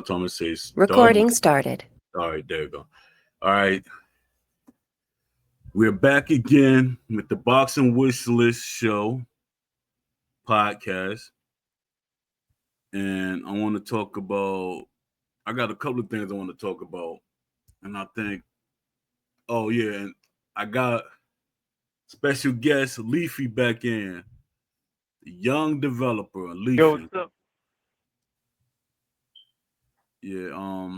Thomas says Recording started. All right, there you go. All right, we're back again with the Boxing Wish List Show podcast, and I want to talk about. I got a couple of things I want to talk about, and I think, oh yeah, and I got special guest Leafy back in, the young developer Yo, what's Leafy. up? Yeah,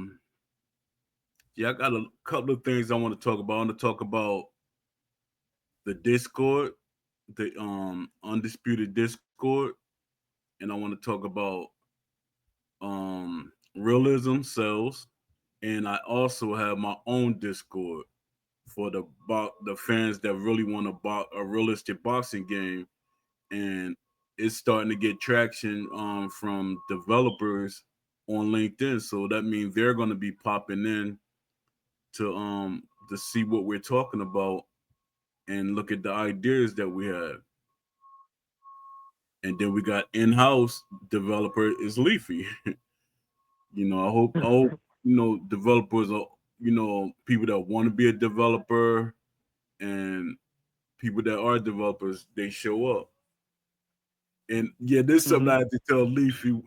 yeah, I got a couple of things I want to talk about. I want to talk about the Discord, the undisputed Discord, and I want to talk about realism sells, and I also have my own Discord for the fans that really want to a realistic boxing game, and it's starting to get traction from developers on LinkedIn. So that means they're going to be popping in to see what we're talking about and look at the ideas that we have. And then we got in-house developer is Leafy. I hope developers are people that want to be a developer and people that are developers they show up. And yeah, this is something Mm-hmm. I had to tell Leafy.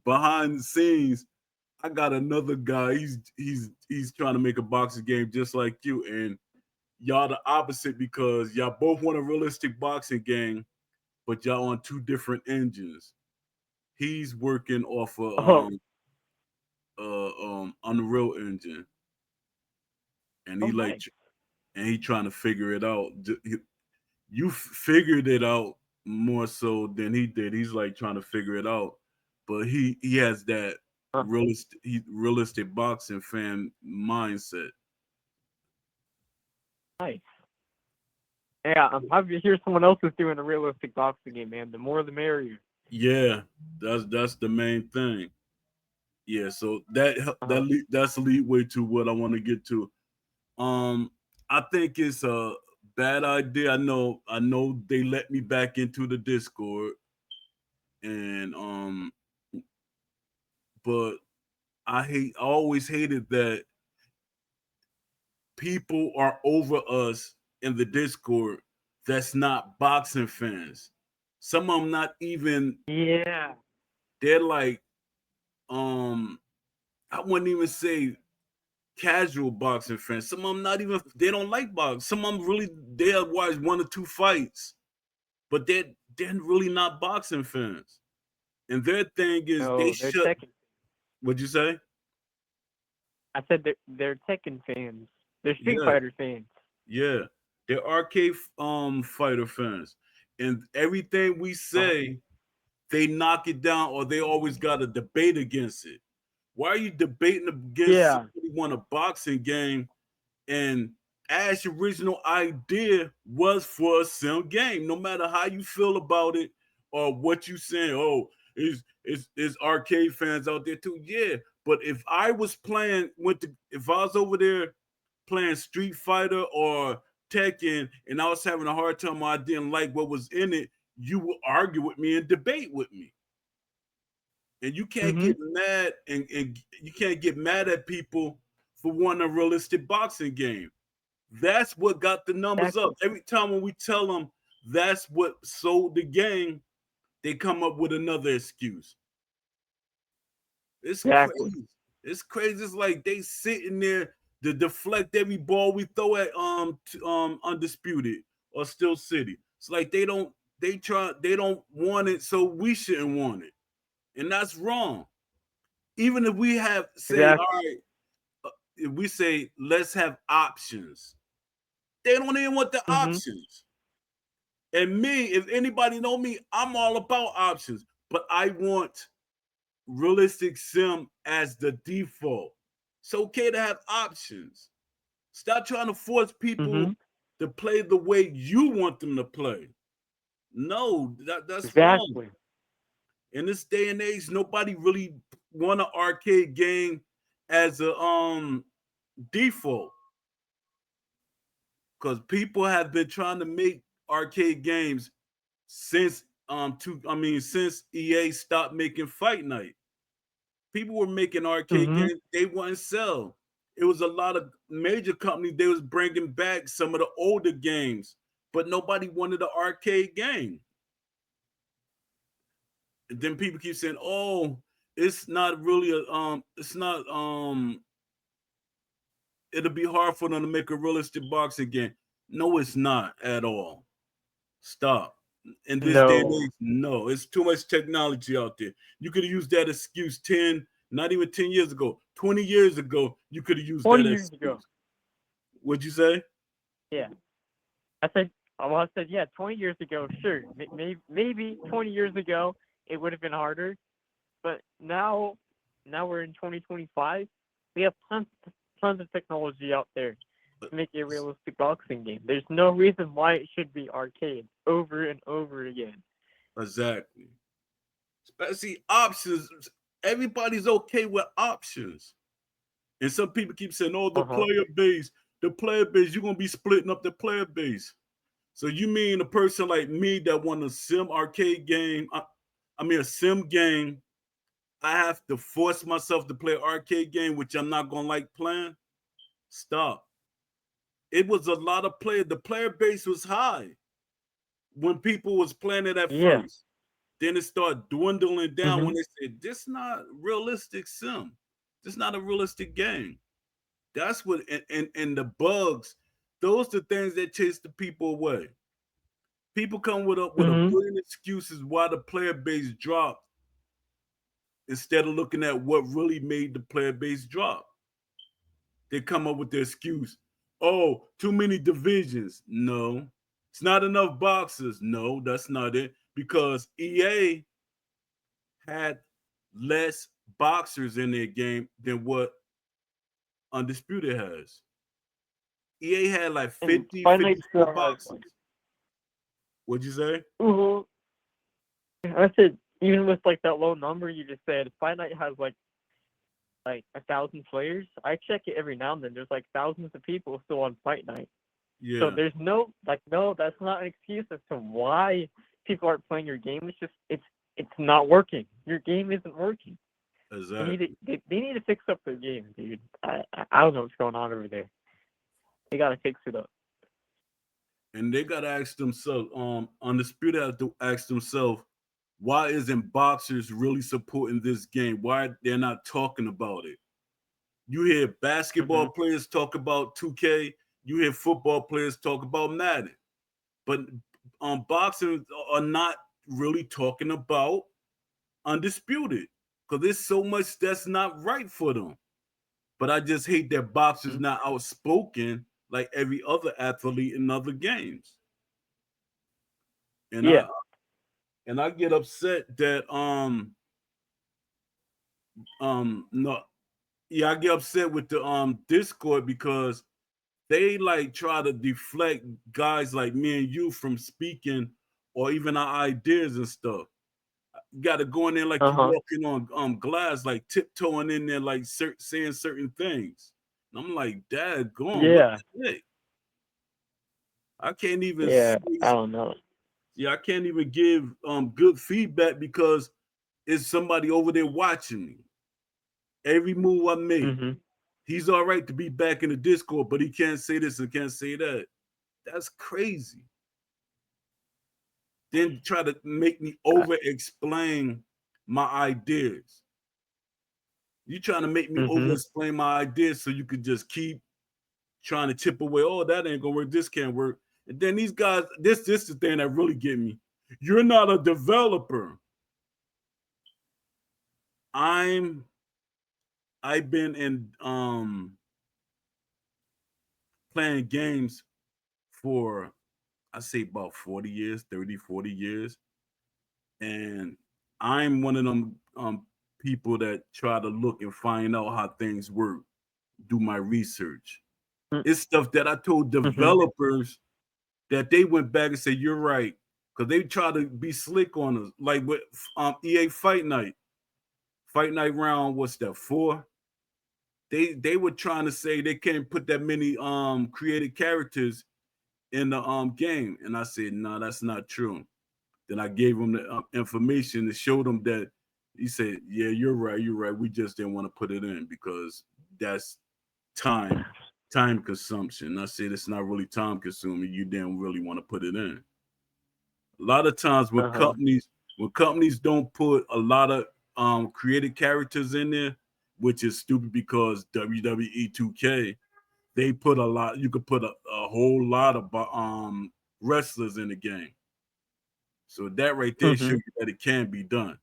Behind the scenes, I got another guy. He's trying to make a boxing game just like you, and y'all the opposite because y'all both want a realistic boxing game, but y'all on two different engines. He's working off of Oh, Unreal Engine, and oh, nice. he trying to figure it out. You figured it out more so than he did. He's like trying to figure it out, but he has that realistic boxing fan mindset. Nice. Yeah, I'm happy to hear someone else is doing a realistic boxing game, man. The more the merrier. Yeah, that's the main thing. Yeah, so Uh-huh. that's a leadway to what I want to get to. Um, I think it's a bad idea. I know they let me back into the Discord, and but I always hated that people are over us in the Discord that's not boxing fans. Some of them not even Yeah. they're like um I wouldn't even say casual boxing fans. Some of them not even they don't like boxing. Some of them really they'll watch one or two fights, but they're really not boxing fans. And their thing is they No, they're shut. Tekken. What'd you say? I said they're Tekken fans. They're Street Yeah, Fighter fans. yeah. They're arcade fighter fans, and everything we Uh-huh. say they knock it down or they always got a debate against it. Why are you debating against Yeah. somebody who won a boxing game and Ash's original idea was for a sim game? No matter how you feel about it or what you saying, oh, is arcade fans out there too? Yeah. But if I was playing if I was over there playing Street Fighter or Tekken and I was having a hard time, I didn't like what was in it, you would argue with me and debate with me. And you can't Mm-hmm. get mad and you can't get mad at people for wanting a realistic boxing game. That's what got the numbers up. Exactly. Every time when we tell them that's what sold the game, they come up with another excuse. It's Exactly. crazy. It's crazy. It's like they sitting there to deflect every ball we throw at undisputed or still city. It's like they don't want it, so we shouldn't want it, and that's wrong. Even if we have say all Exactly. right, if we say let's have options, they don't even want the Mm-hmm. options. And me, if anybody know me, I'm all about options, but I want realistic sim as the default. It's okay to have options. Stop trying to force people Mm-hmm. to play the way you want them to play. No, that's wrong. Exactly. In this day and age, nobody really want an arcade game as a default because people have been trying to make arcade games since since EA stopped making Fight Night. People were making arcade Mhm. games, they wouldn't sell. It was a lot of major companies, they was bringing back some of the older games, but nobody wanted an arcade game. And then people keep saying, "Oh, it's not really a it's not it'll be hard for them to make a realistic boxing game." No, it's not at all. Stop. In this day and No. age, no, it's too much technology out there. You could have used that excuse 10, not even 10 years ago, 20 years ago, you could have used 20 that years ago. excuse. What'd you say? Yeah. I said, well, I said, yeah, 20 years ago, sure. Maybe 20 years ago it would have been harder, but now we're in 2025. We have tons of technology out there to make a realistic boxing game. There's no reason why it should be arcade over and over again. Exactly. Especially options. Everybody's okay with options. And some people keep saying, oh, Uh-huh. the player base, you're going to be splitting up the player base. So you mean a person like me that want a sim arcade game, I mean a sim game, I have to force myself to play an arcade game, which I'm not going to like playing? Stop. It was a lot of players. The player base was high when people was playing it at Yeah. first. Then it started dwindling down when Mhm. they said, this not realistic sim. This not a realistic game. That's what and the bugs, those are things that chase the people away. People come with a Mhm. billion excuses why the player base dropped instead of looking at what really made the player base drop. They come up with their excuse. Oh, too many divisions. No. It's not enough boxes. No, that's not it. Because EA had less boxers in their game than what Undisputed has. EA had like And 50, Fight Night 54 still has like. boxes. What'd you say? Mhm. I said even with like that low number you just said, Fight Night has like 1,000 players. I check it every now and then. There's like thousands of people still on Fight Night. So Yeah, there's no, that's not an excuse as to why people aren't playing your game. It's just it's not working. Your game isn't working. exactly. They need to fix up their game, dude. I don't know what's going on over there. They gotta fix it up. And they gotta ask themselves, Undisputed have to ask themselves, why isn't boxers really supporting this game? Why they're not talking about it? You hear basketball Mhm. players talk about 2K, you hear football players talk about Madden. But boxers are not really talking about Undisputed because there's so much that's not right for them. But I just hate that boxers Mhm. not outspoken like every other athlete in other games. And I Yeah. and I get upset that no, yeah, I get upset with the Discord because they like try to deflect guys like me and you from speaking or even our ideas and stuff. You got to go in there like Uh you huh. walking on glass, like tiptoeing in there, like saying certain things. And I'm like, Dad, gone. What Yeah. the heck? I can't even Yeah. I say, don't know. yeah, I can't even give good feedback because it's somebody over there watching me. Every move I make. Mhm. He's all right to be back in the Discord, but he can't say this and can't say that. That's crazy. Then try to make me over explain my ideas. You trying to make me over Mhm. explain my ideas so you could just keep trying to chip away. Oh, that ain't gonna work. This can't work. And then these guys, this is the thing that really get me. You're not a developer. I'm I've been in playing games for I say about 40 years, 30, 40 years. And I'm one of them people that try to look and find out how things work, do my research. It's stuff that I told Mhm. developers that they went back and said, you're right. Because they try to be slick on us. Like with EA Fight Night. Fight Night round, what's that, 4? They were trying to say they can't put that many created characters in the game. And I said, no, that's not true. Then I gave them the information to show them that He said, "Yeah, you're right. You're right. We just didn't want to put it in because that's time, time consumption." I said, "It's not really time consuming. You didn't really want to put it in." A lot of times Uh-huh. when companies don't put a lot of created characters in there, which is stupid because WWE 2K they put a lot. You could put a whole lot of wrestlers in the game. So that right there shows Mhm. you that it can be done.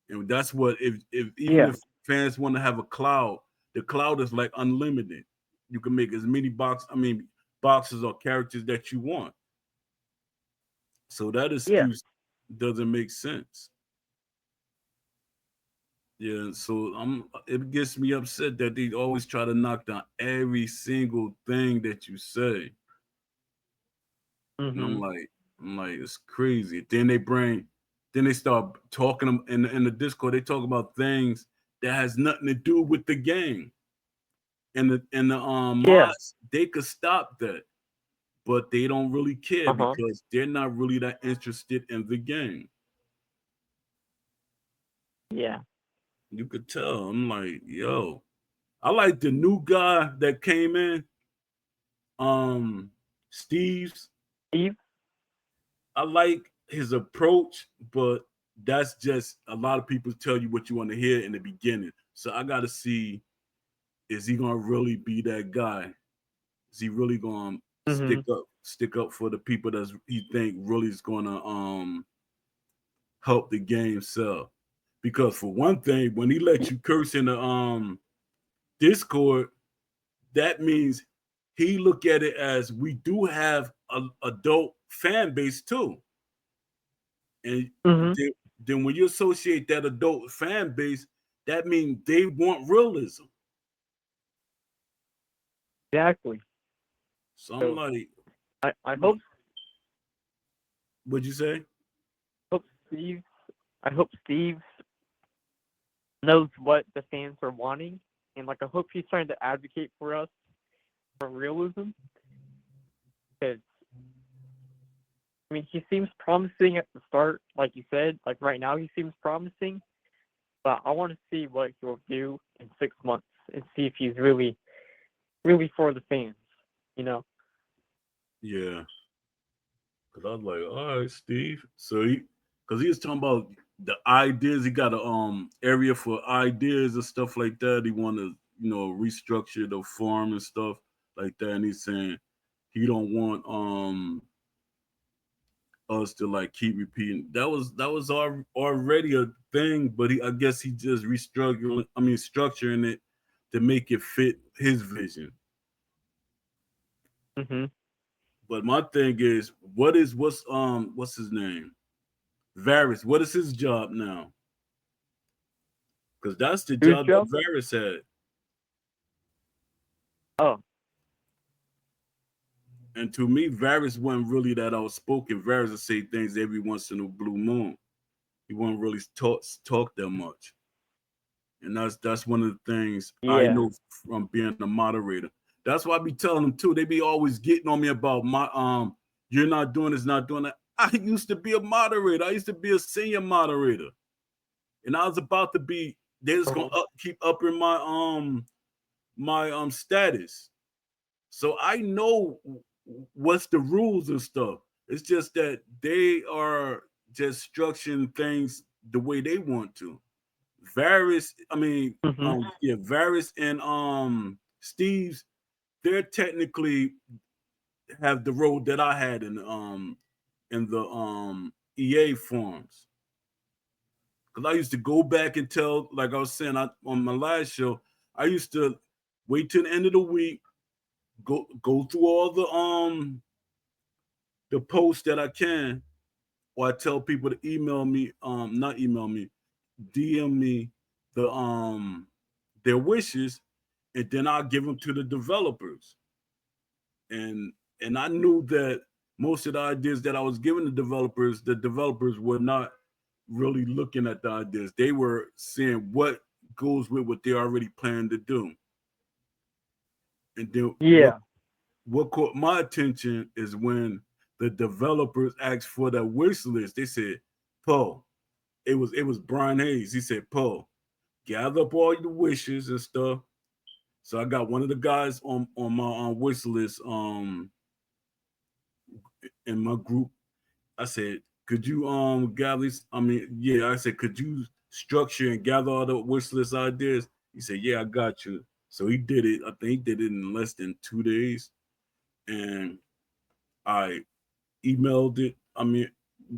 And that's what if even Yeah. if fans want to have a cloud, the cloud is like unlimited. You can make as many boxes or characters that you want. So that Yeah. excuse doesn't make sense. Yeah, so it gets me upset that they always try to knock down every single thing that you say. And Mhm. I'm like, it's crazy. Then they start talking in the Discord. They talk about things that has nothing to do with the game. And the Yeah. mods they could stop that, but they don't really care Uh-huh. because they're not really that interested in the game. Yeah. You could tell. I'm like, yo, I like the new guy that came in, um, Steve's. Steve? I like his approach, but that's just a lot of people tell you what you want to hear in the beginning. So I got to see, is he gonna really be that guy? Is he really gonna Mhm. stick up for the people that he think really is gonna help the game sell? Because for one thing, when he lets you curse in the Discord, that means he look at it as we do have a adult fan base too. And Mhm. then when you associate that adult fan base, that means they want realism. Exactly. So I'm So like, I what'd you say? hope Steve I hope Steve knows what the fans are wanting, and like I hope he's trying to advocate for us for realism. Because I mean, he seems promising at the start, like you said. Like right now, he seems promising, but I want to see what he'll do in 6 months and see if he's really for the fans. You know? Yeah, because I was like, all right, Steve. Because he was talking about the ideas. He got a area for ideas and stuff like that. He want to restructure the farm and stuff like that. And he's saying he don't want us to like keep repeating. That was already a thing, but I guess he just restructuring. I mean, structuring it to make it fit his vision. Mhm. But my thing is, what's his name? Varys. What is his job now? Because that's the Who's job that Joe? Varys had. Oh, And to me, Varys wasn't really that outspoken. Varys would say things every once in a blue moon. He wouldn't really talk that much. And that's one of the things I yeah. know from being a moderator. That's why I be telling them too. They be always getting on me about my you're not doing this, not doing that. I used to be a moderator. I used to be a senior moderator, and I was about to be. They're just gonna Uh-huh. keep upping my status. So I know what's the rules and stuff. It's just that they are just structuring things the way they want to. Mhm. Varys and Steve's, they're technically have the role that I had in the EA forums. Because I used to go back and tell, like I was saying on my last show, I used to wait till the end of the week, go through all the posts that I can, or I tell people to email me, not email me, DM me the their wishes, and then I'll give them to the developers. And I knew that most of the ideas that I was giving the developers were not really looking at the ideas. They were seeing what goes with what they already planned to do. And then Yeah. what caught my attention is when the developers asked for the wish list. They said, Poe, it was Brian Hayes. He said, Poe, gather up all your wishes and stuff. So I got one of the guys on my wish list in my group. I said, could you gather? I mean, yeah, I said, could you structure and gather all the wish list ideas? He said, yeah, I got you. So he did it. I think he did it in less than 2 days, and I emailed it. I mean,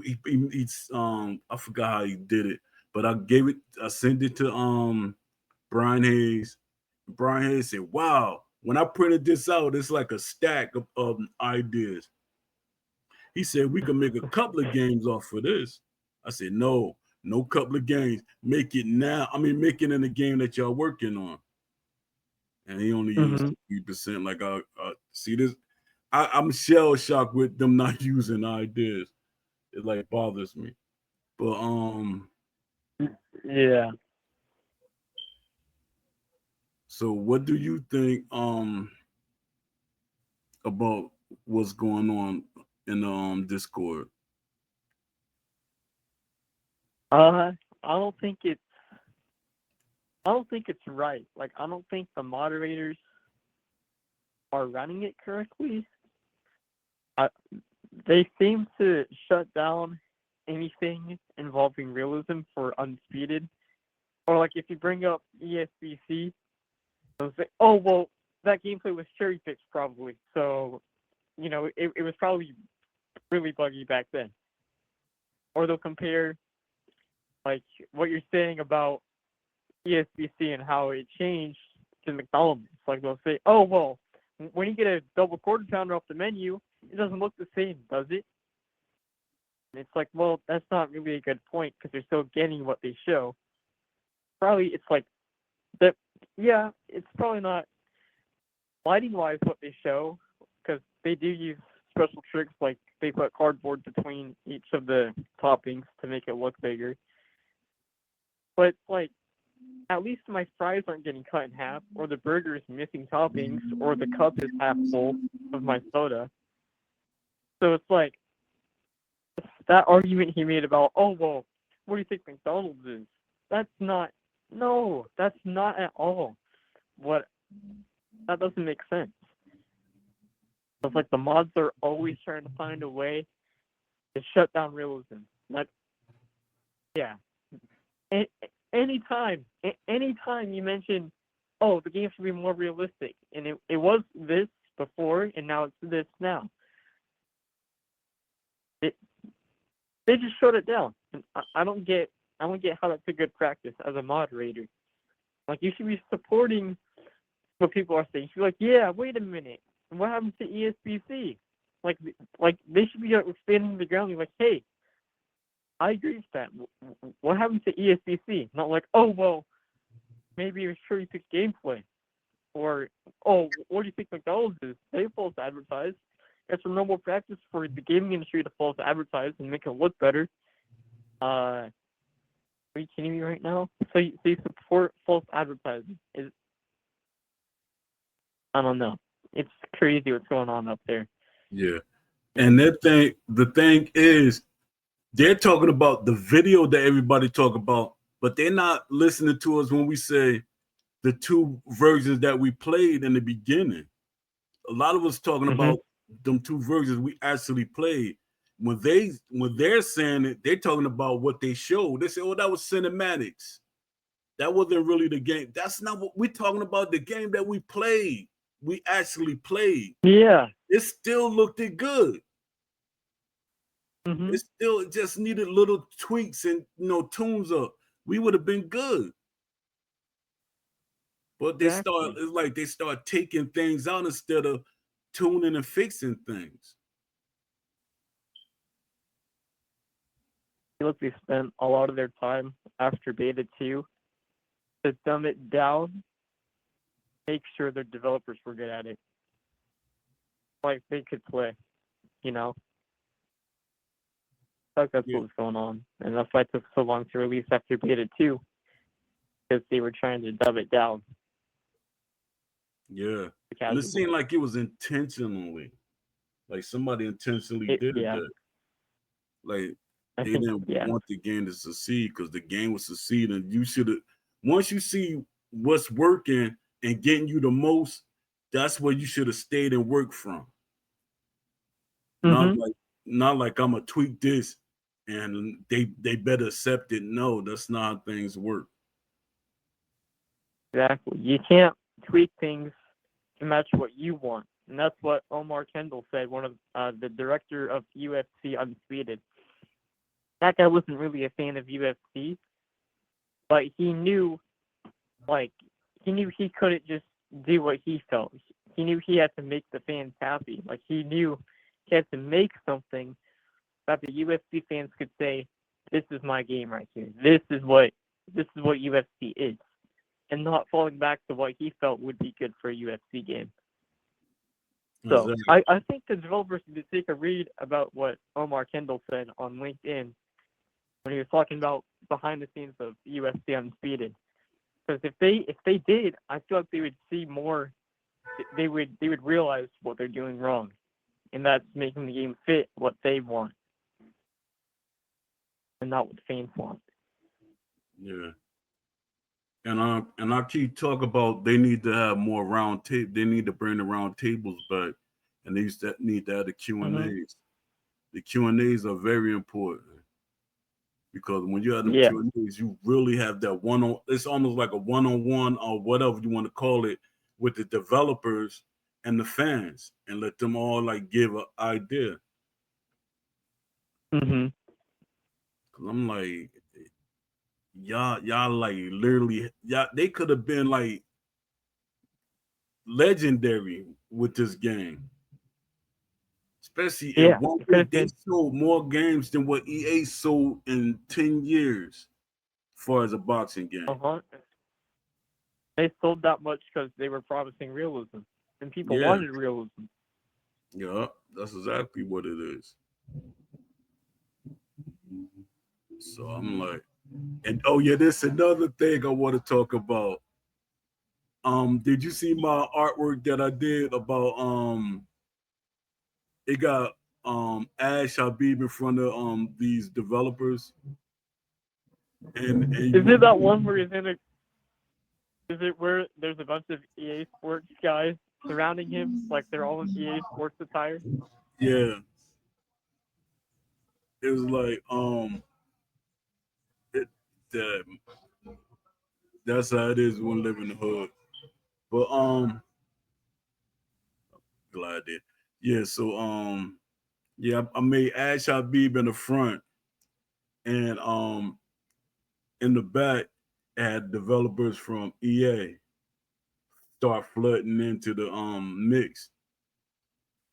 he's I forgot how he did it, but I sent it to Brian Hayes. Brian Hayes said, "Wow, when I printed this out, it's like a stack of ideas." He said, "We can make a couple of games off of this." I said, "No, no couple of games. Make it now. I mean, make it in the game that y'all working on." And he only used Mhm. 3%. Like, I see this. I'm shell shocked with them not using ideas. It like bothers me. But Yeah. so what do you think about what's going on in Discord? Uh, I don't think it's I don't think it's right. Like, I don't think the moderators are running it correctly. I, they seem to shut down anything involving realism for undisputed. Or like if you bring up ESBC, they'll say, "Oh well, that gameplay was cherry picked probably." So it was probably really buggy back then. Or they'll compare like what you're saying about ESBC and how it changed to McDonald's. Like they'll say, "Oh well, when you get a double quarter pounder off the menu, it doesn't look the same, does it?" And it's like, well, that's not really a good point because they're still getting what they show. Probably it's like that. Yeah, it's probably not lighting wise what they show because they do use special tricks like they put cardboard between each of the toppings to make it look bigger. But like at least my fries aren't getting cut in half, or the burger is missing toppings, or the cup is half full of my soda. So it's like that argument he made about, oh well, what do you think McDonald's is? That's not. No, that's not at all. What that doesn't make sense. It's like the mods are always trying to find a way to shut down realism. Like, yeah, anytime you mention, oh, the game should be more realistic, and it was this before, and now it's this now. It, they just shut it down. And I don't get how that's a good practice as a moderator. Like you should be supporting what people are saying. You should be like, yeah, wait a minute, what happened to ESBC? Like they should be standing the ground and be like, hey, I agree with that. What happened to ESBC? Not like, oh well, maybe it was cherry picked gameplay, or oh, what do you think McDonald's is? They false advertise. It's a normal practice for the gaming industry to false advertise and make it look better. Are you kidding me right now? So you support false advertising? I don't know. It's crazy what's going on up there. Yeah. And the thing is, they're talking about the video that everybody talk about, but they're not listening to us when we say the two versions that we played in the beginning. A lot of us talking Mm-hmm. about them two versions we actually played. When they're saying it, they're talking about what they showed. They say, "Oh, that was cinematics. That wasn't really the game." That's not what we're talking about. The game that we played, we actually played. Yeah. It still looked it good. Mm-hmm. It still just needed little tweaks and tunes up. We would have been good. But Exactly. it's like they start taking things out instead of tuning and fixing things. Look, they spent a lot of their time after beta 2 to dumb it down, make sure their developers were good at it. Like they could play, you know? Like that's Yeah. what was going on. And that's why it took so long to release after beta 2, because they were trying to dumb it down Yeah. to And it casual. seemed like it was intentionally. Like somebody intentionally did Yeah. that. Like I they think, didn't yeah. want the game to succeed because the game was succeeding. You should have once you see what's working and getting you the most, that's where you should have stayed and worked from. Not Mhm. like not like I'm gonna tweak this and they better accept it. No, that's not how things work. Exactly. You can't tweak things to match what you want, and that's what Omar Kendall said. One of the director of UFC Undisputed. That guy wasn't really a fan of UFC, but like, he knew he couldn't just do what he felt. He knew he had to make the fans happy. Like, he knew he had to make something that the UFC fans could say, "This is my game right here. This is what UFC is," and not falling back to what he felt would be good for a UFC game. So Exactly. I think the developers need to take a read about what Omar Kendall said on LinkedIn when he was talking about behind the scenes of UFC Undisputed. Because if they did, I feel like they would see more. They would realize what they're doing wrong, and that's making the game fit what they want and not what the fans want. Yeah. And I keep talking about they need to have more round table. They need to bring the round tables back, and they need to have the Q and Mhm. A's. The Q and A's are very important because when you have them Yeah. Q and A's, you really have that one on. It's almost like a one on one or whatever you want to call it with the developers and the fans, and let them all like give an idea. Mhm. Cause I'm like, y'all like literally, y'all they could have been like legendary with this game. Especially in Yeah. one It could week, have they been. sold more games than what EA sold in 10 years, as far as a boxing game. Uh-huh. They sold that much because they were promising realism, and people Yeah, wanted realism. yeah, that's exactly what it is. So I'm like, and oh yeah, this another thing I want to talk about. Did you see my artwork that I did about it got Ash Habib in front of these developers and Is you it that one where he's in a? Is it where there's a bunch of EA Sports guys surrounding him, like they're all in EA Sports attire? yeah, it was like it, that that's how it is when living in the hood. But glad I did. Yeah, so yeah, I made Ash Habib in the front and in the back I had developers from EA start flooding into the mix.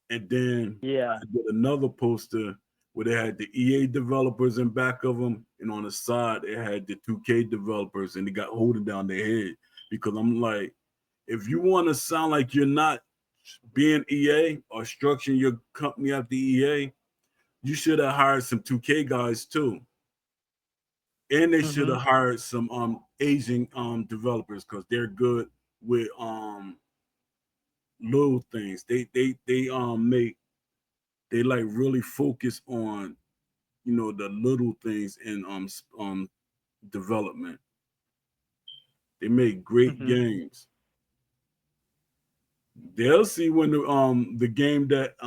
And then Yeah. I did another poster where they had the EA developers in back of them, and on the side it had the 2K developers, and they got holding down their head because I'm like, if you want to sound like you're not being EA or structuring your company after EA, you should have hired some 2K guys too. And they should Mhm. have hired some Asian developers because they're good with little things. They make they like really focus on the little things in development. They make great Mhm. games. They'll see when the game that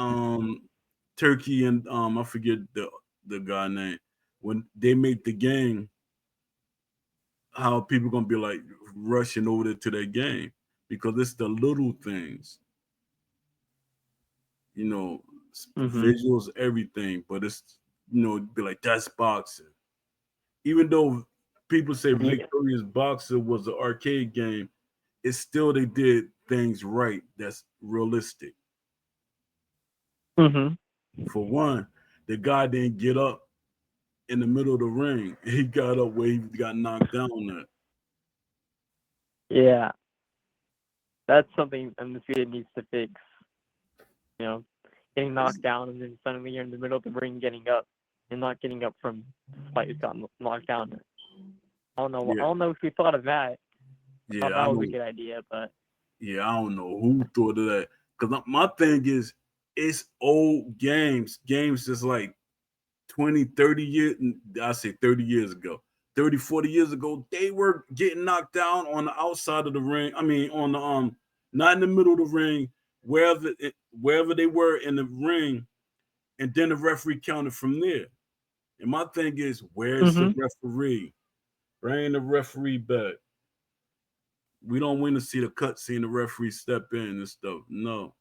Turkey and I forget the guy name when they make the game, how people gonna be like rushing over to their game because it's the little things, you know, Mhm. visuals, everything. But it's be like that's boxing. Even though people say Yeah. Victorious Boxer was an arcade game, it's still they did things right. That's realistic. Mhm. For one, the guy didn't get up in the middle of the ring. He got up where he got knocked down at. Yeah. That's something Undisputed needs to fix. You know, getting knocked down and then suddenly you're in the middle of the ring getting up and not getting up from despite you got knocked down. I don't know. I Yeah, don't know if we thought of that. I thought yeah, I that was a know. good idea, but Yeah, I don't know who thought of that. Cause my thing is, it's old games, games that's like 20, 30 years, I say 30 years ago, 30, 40 years ago, they were getting knocked down on the outside of the ring. I mean, on the not in the middle of the ring, wherever they were in the ring, and then the referee counted from there. And my thing is, where's the Mhm. referee? Bring the referee back. We don't want to see the cut scene, the referee step in and stuff. No,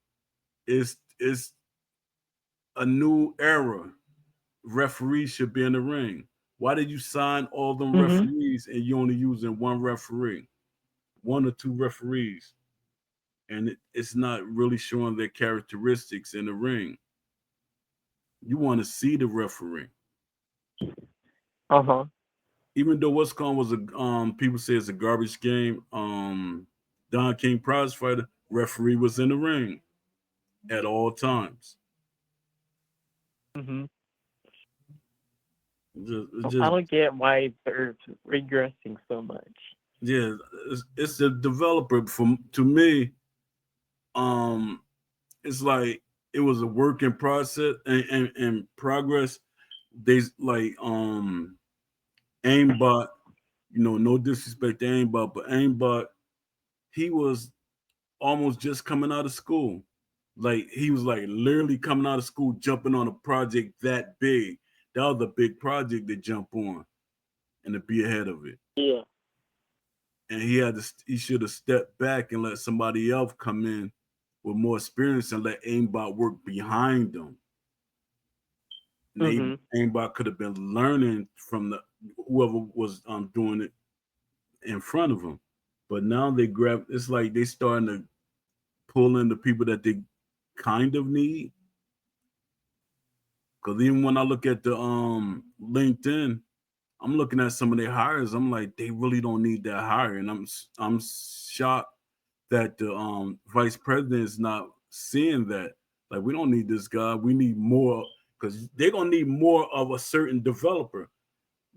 it's a new era. Referees should be in the ring. Why did you sign all them Mhm. referees and you only using one referee, one or two referees, and it's not really showing their characteristics in the ring? You want to see the referee, Uh huh. even though what's called was a people say it's a garbage game. Don King prize fighter referee was in the ring at all times. Mhm. I Just don't get why they're regressing so much. yeah, it's the developer. From to me, um, it's like it was a work in process and progress. They like aimbot, no disrespect to aimbot, but aimbot, he was almost just coming out of school. Like he was like literally coming out of school, jumping on a project that big. That was a big project to jump on and to be ahead of it. Yeah. And he should have stepped back and let somebody else come in with more experience and let aimbot work behind them. And Mhm. aimbot could have been learning from the whoever was doing it in front of them. But now they grab. It's like they starting to pull in the people that they kind of need. Because even when I look at the LinkedIn, I'm looking at some of their hires. I'm like, they really don't need that hire, and I'm shocked that the vice president is not seeing that. Like, we don't need this guy. We need more because they're gonna need more of a certain developer.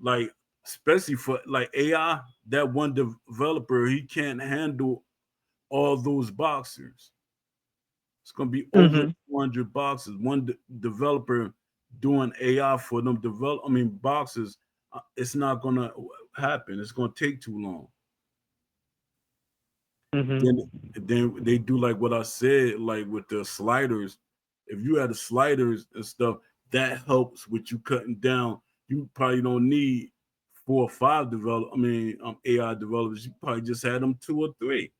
Like, especially for like AI, that one developer he can't handle all those boxers. It's gonna be over Mhm. 200 boxes. One developer doing AI for them boxes. It's not gonna happen. It's gonna take too long. Mhm. Then then they do like what I said, like with the sliders. If you had the sliders and stuff, that helps with you cutting down. You probably don't need 4 or 5 AI developers. You probably just had them 2 or 3.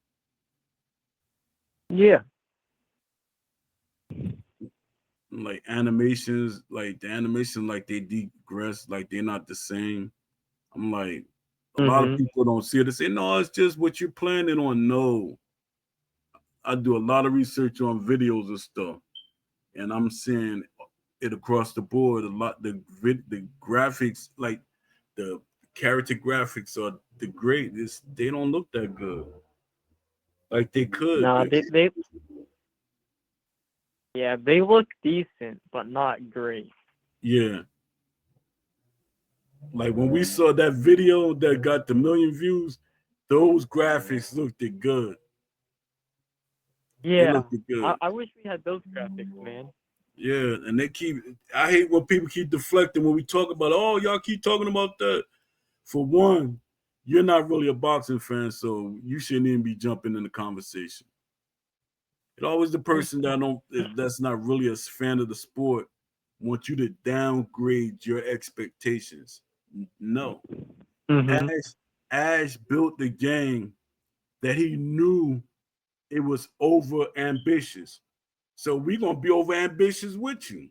Yeah. Like animations, like the animation, like they degress, like they're not the same. I'm like, a lot of Mhm. people don't see it. They say, no, it's just what you're planning on. No, I do a lot of research on videos and stuff, and I'm seeing it across the board. A lot the graphics, like the character graphics, are the greatest. They don't look that good, like they could No, be. they yeah, they look decent, but not great. Yeah, like when we saw that video that got the million views, those graphics looked good. They Yeah. looked good. I wish we had those graphics, man. Yeah, and they keep. I hate when people keep deflecting when we talk about. Oh, y'all keep talking about that. For one, you're not really a boxing fan, so you shouldn't even be jumping in the conversation. It always the person that's not really a fan of the sport want you to downgrade your expectations. No, Mhm. Ash Ash built the game that he knew it was over ambitious. So we're gonna be over ambitious with you.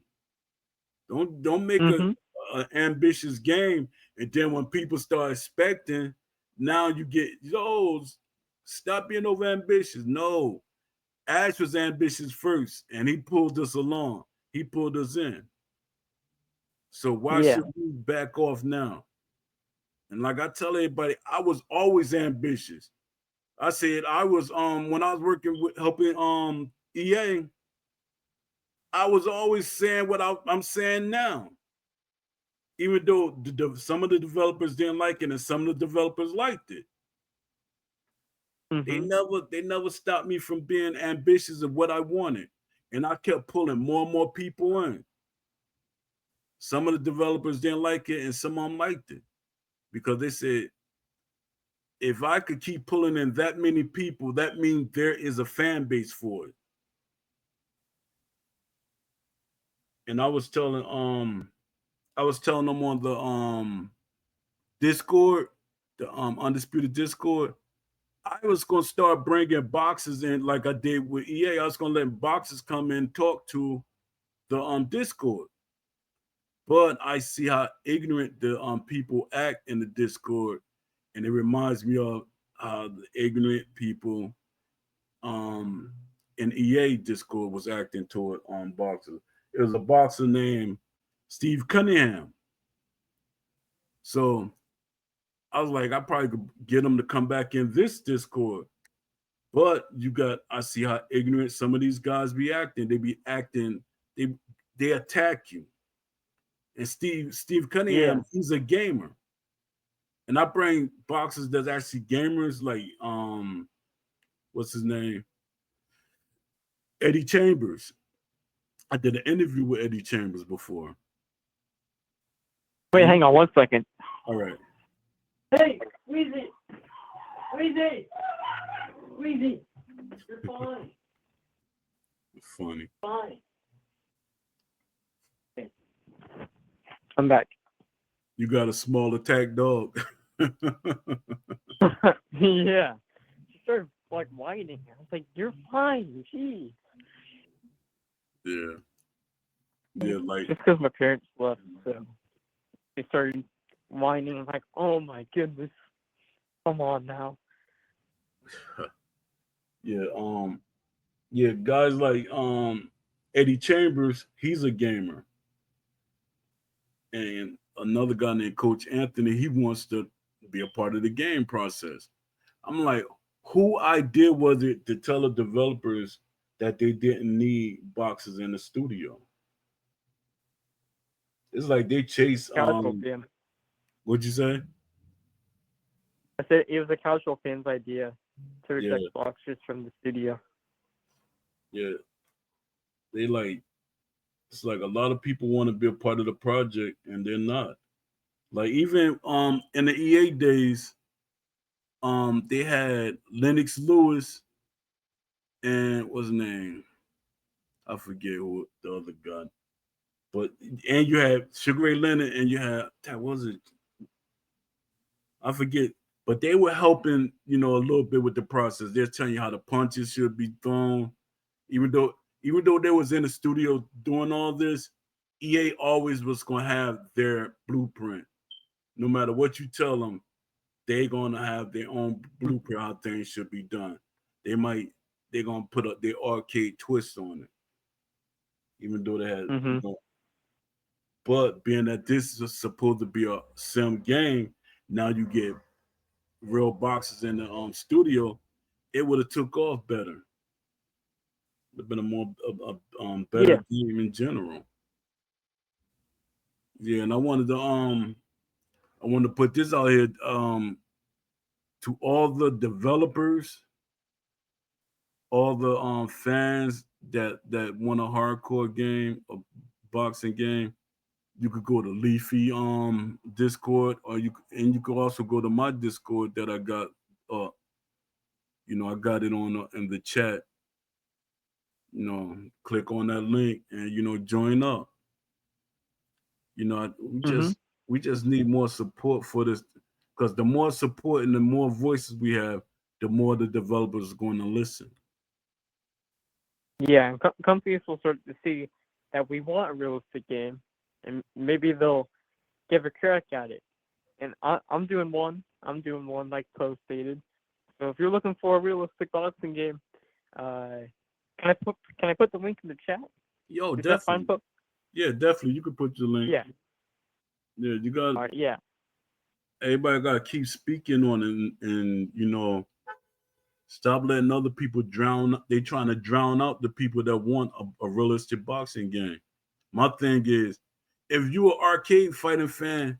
Don't make Mhm. a ambitious game, and then when people start expecting, now you get stop being over ambitious. No, Ash was ambitious first, and he pulled us along. He pulled us in. So why Yeah. should we back off now? And like I tell everybody, I was always ambitious. I said I was when I was working with helping EA, I was always saying what I'm saying now. Even though some of the developers didn't like it and some of the developers liked it, Mhm. they never stopped me from being ambitious of what I wanted, and I kept pulling more and more people in. Some of the developers didn't like it, and some of them liked it because they said, if I could keep pulling in that many people, that means there is a fan base for it. And I was telling them on the Discord, the undisputed Discord, I was gonna start bringing boxes in like I did with EA. I was gonna let boxes come in and talk to the Discord. But I see how ignorant the people act in the Discord, and it reminds me of how the ignorant people um in EA Discord was acting toward boxers. It was a boxer named Steve Cunningham. So I was like, I probably could get him to come back in this Discord. But I see how ignorant some of these guys be acting. They be acting, they they attack you. And Steve Yeah. Cunningham, he's a gamer. And I bring boxers that's actually gamers, like what's his name? Eddie Chambers. I did an interview with Eddie Chambers before. Wait, And hang on 1 second. all right. Hey, Weezy! Weezy! Weezy! You're fine. Funny. Fine. Okay. I'm back. You got a small attack dog. Yeah. She started like whining. I was like, "You're fine, gee." Yeah. Yeah, like Just because my parents left, so they started whining. I'm like, "Oh my goodness, come on now." yeah, yeah, guys like Eddie Chambers, he's a gamer. And another guy named Coach Anthony, he wants to be a part of the game process. I'm like, who idea was it to tell the developers that they didn't need boxes in the studio? It's like they chase Casual fan. what'd you say? I said it was a casual fan's idea to Yeah, reject boxers from the studio. yeah. They like it's like a lot of people want to be a part of the project and they're not. Like even in the EA days, they had Lennox Lewis and what's his name? I forget who the other guy. But and you had Sugar Ray Leonard and you had that was it. I forget. But they were helping, a little bit with the process. They're telling you how the punches should be thrown. Even though even though they was in the studio doing all this, EA always was gonna have their blueprint. No matter what you tell them, they're gonna have their own blueprint how things should be done. They might they're gonna put up their arcade twist on it, even though they had, Mm-hmm. but being that this is supposed to be a sim game, now you get real boxes in the studio. It would have took off better. Would have been a more better Yeah. game in general. Yeah, and I wanted to put this out here to all the developers, all the fans that want a hardcore game, a boxing game. You could go to Leafy Discord, or you could also go to my Discord that I got. Uh, I got it on in the chat. Click on that link and join up. We Mm-hmm. just need more support for this, because the more support and the more voices we have, the more the developers are going to listen. Yeah, and companies will start to see that we want a realistic game, and maybe they'll give a crack at it. And I'm doing one. I'm doing one like Poe stated. So if you're looking for a realistic boxing game, uh, can I put the link in the chat? Yo, Is that fine, definitely. Poe? Yeah, definitely. You could put your link. Yeah. Yeah, you got All right. Yeah. everybody got to keep speaking on it, and stop letting other people drown. They trying to drown out the people that want a realistic boxing game. My thing is, if you an arcade fighting fan,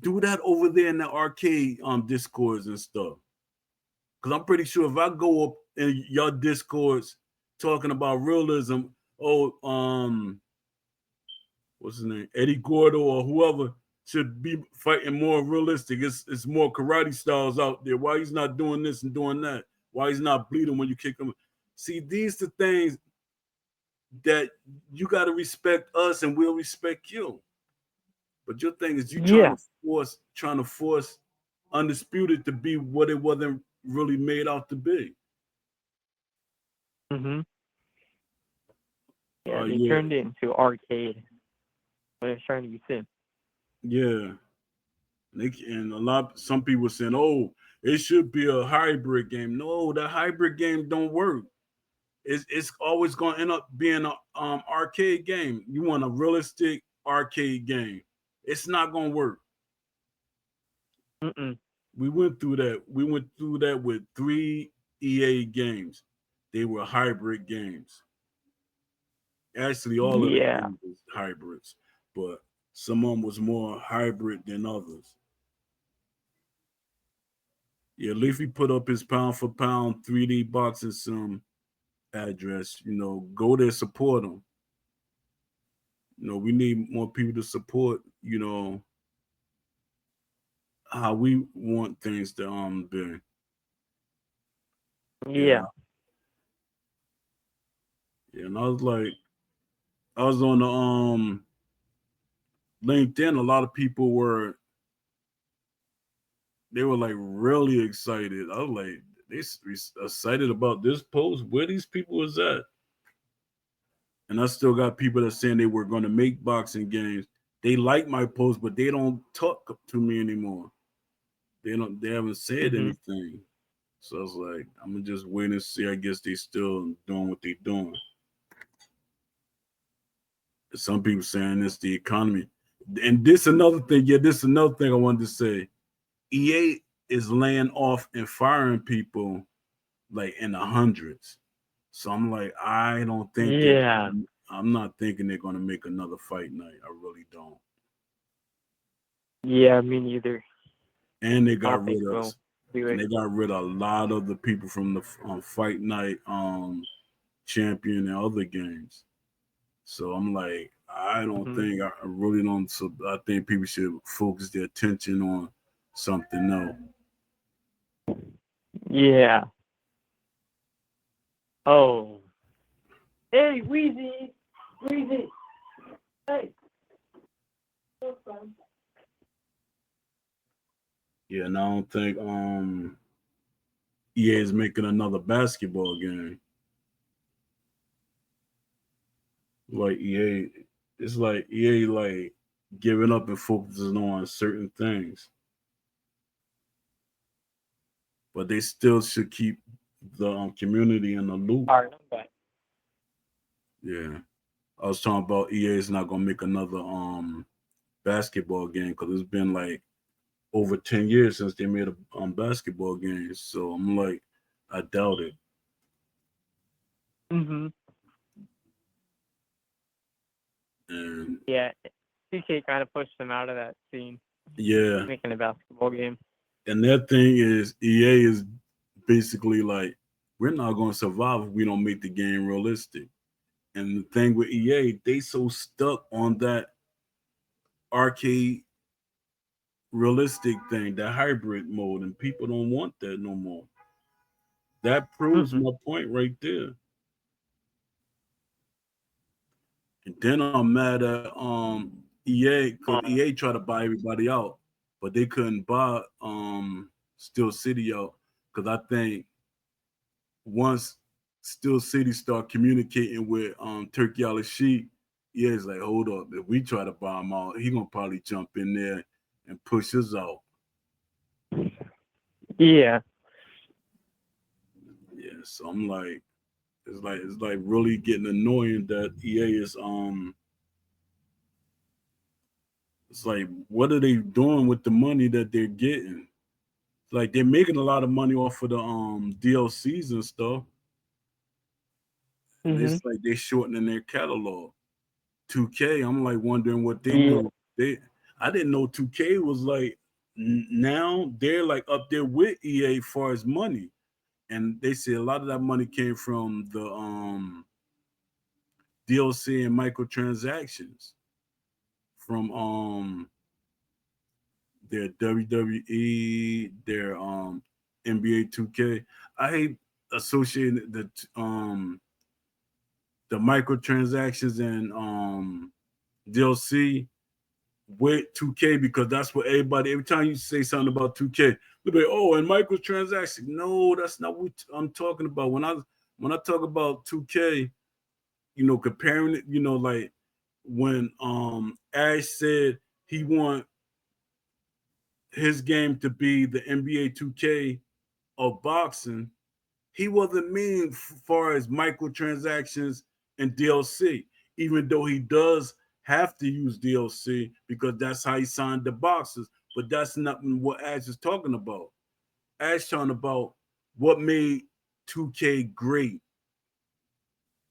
do that over there in the arcade discords and stuff. Because I'm pretty sure if I go up in your discords talking about realism, oh what's his name, Eddie Gordo or whoever should be fighting more realistic. It's more karate styles out there. Why he's not doing this and doing that? Why he's not bleeding when you kick him? See, these the things that you got to respect us and we'll respect you. But your thing is you Yeah. trying to force undisputed to be what it wasn't really made out to be. Mhm. Yeah, they Yeah, turned it into arcade. But it's trying to be sim. yeah. And some people saying, "Oh, it should be a hybrid game." No, that hybrid game don't work. It's always going to end up being a arcade game. You want a realistic arcade game. It's not going to work. Mm-mm. We went through that. We went through that with 3 EA games. They were hybrid games. Actually, all of the Yeah. games was hybrids, but some of them was more hybrid than others. Yeah, Leafy put up his pound for pound 3D boxing sim address. Go there, support them. We need more people to support. How we want things to be. Yeah, Yeah. yeah. And I was on the LinkedIn. A lot of people they were like really excited. I was like, excited about this post. Where these people is at? And I still got people that saying they were going to make boxing games. They like my post, but they don't talk to me anymore. They haven't said Mhm. anything. So I was like, I'm gonna just wait and see. I guess they still doing what they doing. Some people saying it's the economy. And this another thing. Yeah, this another thing I wanted to say. EA is laying off and firing people like in the hundreds. So I'm like, I don't think they. Yeah. I'm not thinking they're gonna make another fight night. I really don't. Yeah, me neither. And they I got don't think rid of, we'll do and it. they got rid of a lot of the people from the fight night champion and other games. So I'm like, I don't Mhm. think I really don't. So I think people should focus their attention on something else. Yeah. Oh. Hey, Wheezy. Wheezy. Hey. Yeah, and I don't think EA is making another basketball game. Like EA, it's like EA like giving up and focusing on certain things, but they still should keep the community in the loop. All right, I'm back. Yeah, I was talking about EA is not gonna make another basketball game because it's been like over 10 years since they made a basketball game. So I'm like, I doubt it. Mhm. And Yeah. 2K kind of pushed them out of that scene, yeah, making a basketball game. and that thing is EA is basically like, we're not gonna survive if we don't make the game realistic. And the thing with EA, they so stuck on that arcade realistic thing, that hybrid mode, and people don't want that no more. That proves Mhm. my point right there. And then I'm mad at EA because EA tried to buy everybody out, but they couldn't buy Steel City out because I think once Steel City start communicating with Turkey Al Sheik, EA is like, hold up, if we try to buy him out, he gonna probably jump in there and push us out. Yeah. Yeah, so I'm like, it's like really getting annoying that EA is it's like what are they doing with the money that they're getting? Like they're making a lot of money off of the DLCs and stuff, and Mhm. it's like they're shortening their catalog. 2K, I'm like wondering what they Yeah. do. I didn't know 2K was like now they're like up there with EA as far as money, and they say a lot of that money came from the DLC and microtransactions. from their WWE, their NBA 2K. I hate associating the microtransactions and DLC with 2K because that's what everybody every time you say something about 2K, they'll be like, oh, and microtransactions. No, that's not what I'm talking about. When I talk about 2K, comparing it, like when Ash said he want his game to be the NBA 2K of boxing, he wasn't mean far as microtransactions and DLC, even though he does have to use DLC because that's how he signed the boxes. But that's not what Ash is talking about. Ash talking about what made 2K great.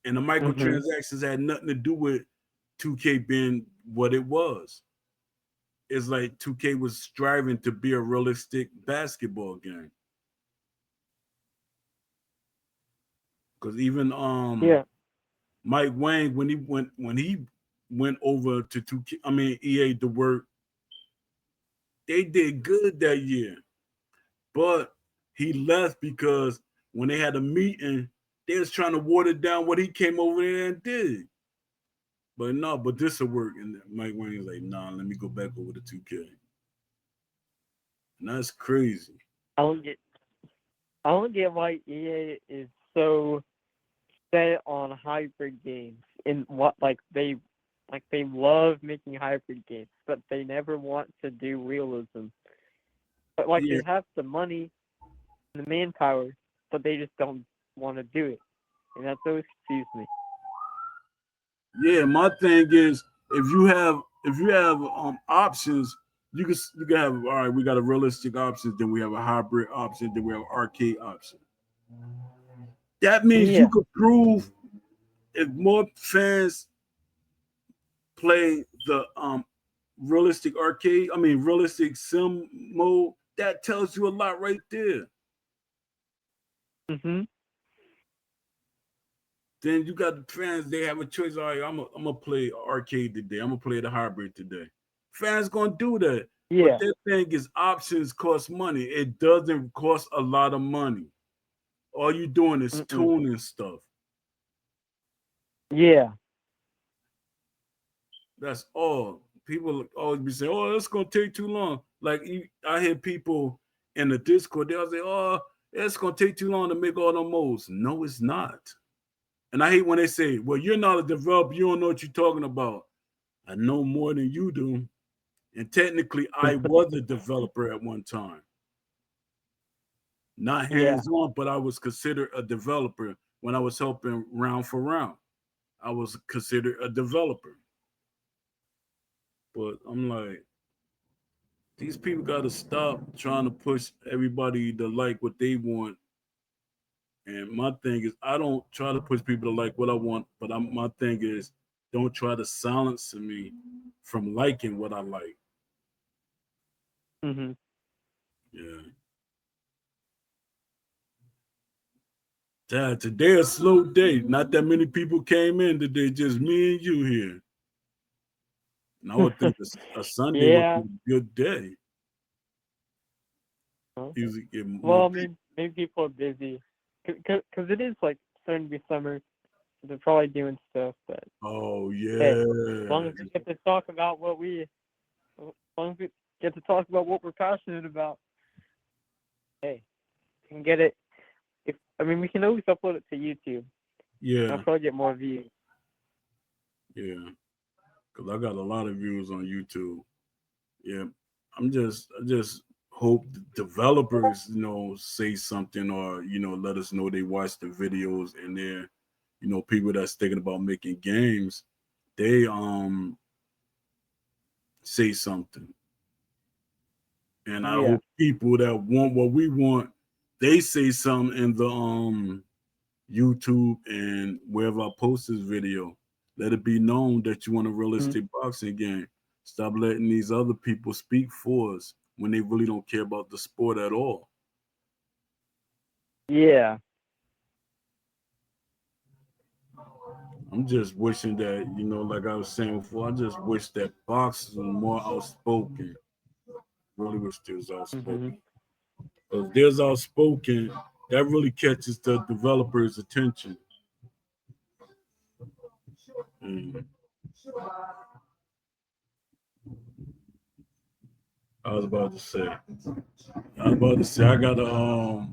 And the Mhm. microtransactions had nothing to do with 2K being what it was. It's like 2K was striving to be a realistic basketball game. Because even Yeah. Mike Wang when he went over to 2K, I mean EA to work, they did good that year. But he left because when they had a meeting, they was trying to water down what he came over there and did. But no, but this will work. And Mike Wang is like, nah, let me go back over to 2K. And that's crazy. I don't get. I don't get why EA is so set on hybrid games. In what they love making hybrid games, but they never want to do realism. But like Yeah, they have the money and the manpower, but they just don't want to do it, and that's always confused me. yeah. My thing is if you have options, you can have all right. We got a realistic option, then we have a hybrid option, then we have an arcade option. That means you Yeah. could prove if more fans play the realistic arcade, I mean realistic sim mode, that tells you a lot right there. Mhm. Then you got the fans, they have a choice. All right, I'm gonna play arcade today. I'm gonna play the hybrid today. Fans gonna do that. But Yeah. that thing is options cost money. It doesn't cost a lot of money. All you doing is Mm-mm. tuning stuff. Yeah. That's all. People always be saying, "Oh, it's gonna take too long." Like I hear people in the Discord, they'll say, "Oh, it's gonna take too long to make all the modes." No, it's not. And I hate when they say, "Well, you're not a developer. You don't know what you're talking about." I know more than you do. And technically, I was a developer at one time. Not Yeah. hands on, but I was considered a developer when I was helping round for round. I was considered a developer. But I'm like, these people got to stop trying to push everybody to like what they want. And my thing is, I don't try to push people to like what I want, but my thing is, don't try to silence me from liking what I like. Mhm. Yeah. Dad, today a slow day. Not that many people came in today, just me and you here. And I would think a Sunday would be Yeah. a good day. Huh? Usually get more Well, I people. mean, maybe people are busy, cause it is like starting to be summer. So they're probably doing stuff, but Oh hey, as yeah. long as we get to talk about as long as we get to talk about what we're passionate about, hey, we can get it. If I mean, we can always upload it to YouTube. I'll Yeah. probably get more views. Yeah. Cause I got a lot of views on YouTube. Yeah. I just hope developers, say something or, let us know they watch the videos and they're, people that's thinking about making games, they say something. And I Yeah. hope people that want what we want, they say something in the YouTube and wherever I post this video. Let it be known that you want a Mhm. realistic boxing game. Stop letting these other people speak for us when they really don't care about the sport at all. Yeah. I'm just wishing that, like I was saying before, I just wish that boxers were more outspoken. Really wish they was Mhm. outspoken. Because there's outspoken, that really catches the developer's attention. And I was about to say, I gotta I'm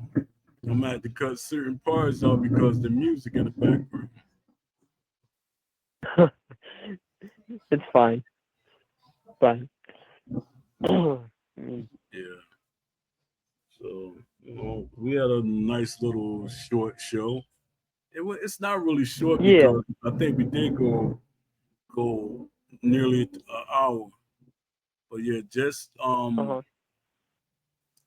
gonna have to cut certain parts out because the music in the background. It's fine. Fine. Mm. Yeah. So we had a nice little short show. It's not really short Yeah. because I think we did go nearly an hour. But yeah, just Uh-huh.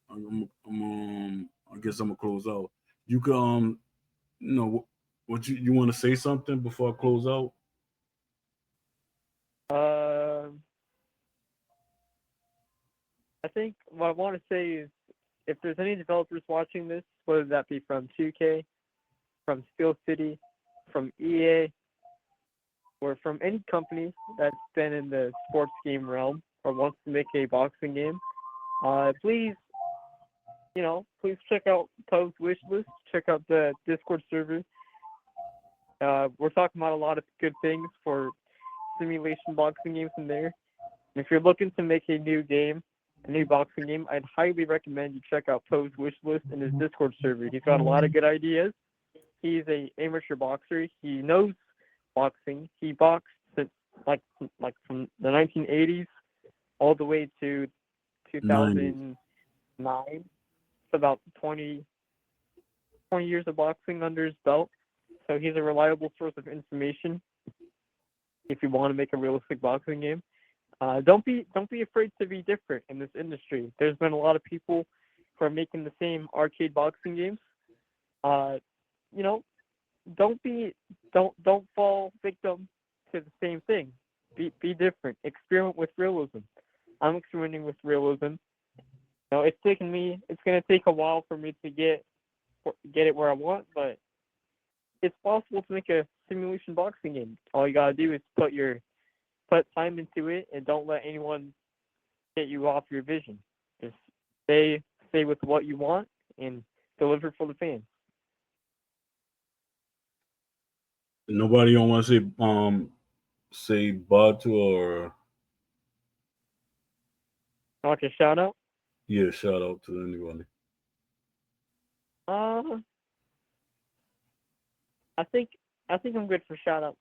I guess I'm gonna close out. You can what you want to say something before I close out? Um, I think what I want to say is if there's any developers watching this, whether that be from 2K, from Steel City, from EA, or from any company that's been in the sports game realm or wants to make a boxing game, please, please check out Poe's wish list. Check out the Discord server. We're talking about a lot of good things for simulation boxing games in there. And if you're looking to make a new game, a new boxing game, I'd highly recommend you check out Poe's wish list in his Discord server. He's got a lot of good ideas. He's a amateur boxer. He knows boxing. He boxed since like from the 1980s all the way to 90s. 2009. It's about 20 years of boxing under his belt. So he's a reliable source of information if you want to make a realistic boxing game. Don't be afraid to be different in this industry. There's been a lot of people who are making the same arcade boxing games. Uh, you know, don't fall victim to the same thing. Be different. Experiment with realism. I'm experimenting with realism. It's gonna take a while for me to get it where I want, but it's possible to make a simulation boxing game. All you gotta do is put time into it and don't let anyone get you off your vision. Just stay with what you want and deliver for the fans. Nobody don't want to say Batu or Like a shout out. yeah, shout out to anybody. Uh, I think I think I'm good for shout outs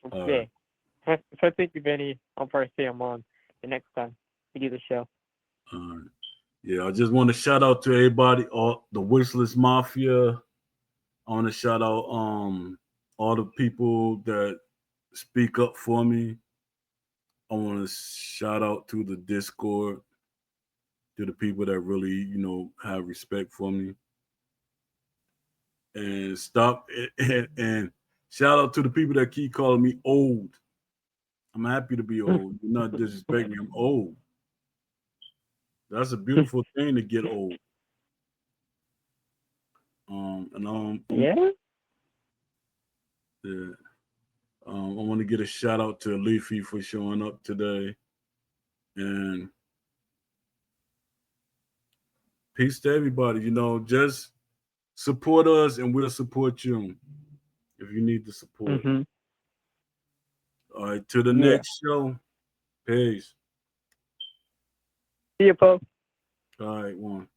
for All right. today. If I think of any, I'll probably say I'm on the next time we do the show. All right. Yeah, I just want to shout out to everybody, all the Wishless Mafia. I want to shout out all the people that speak up for me. I want to shout out to the Discord, to the people that really, have respect for me. And stop and shout out to the people that keep calling me old. I'm happy to be old. You're not disrespecting me. I'm old. That's a beautiful thing to get old. And Yeah. yeah, I want to get a shout out to Leafy for showing up today, and peace to everybody. Just support us, and we'll support you if you need the support. Mhm. All right, to the Yeah. next show. Peace. See you, Poe. All right, one.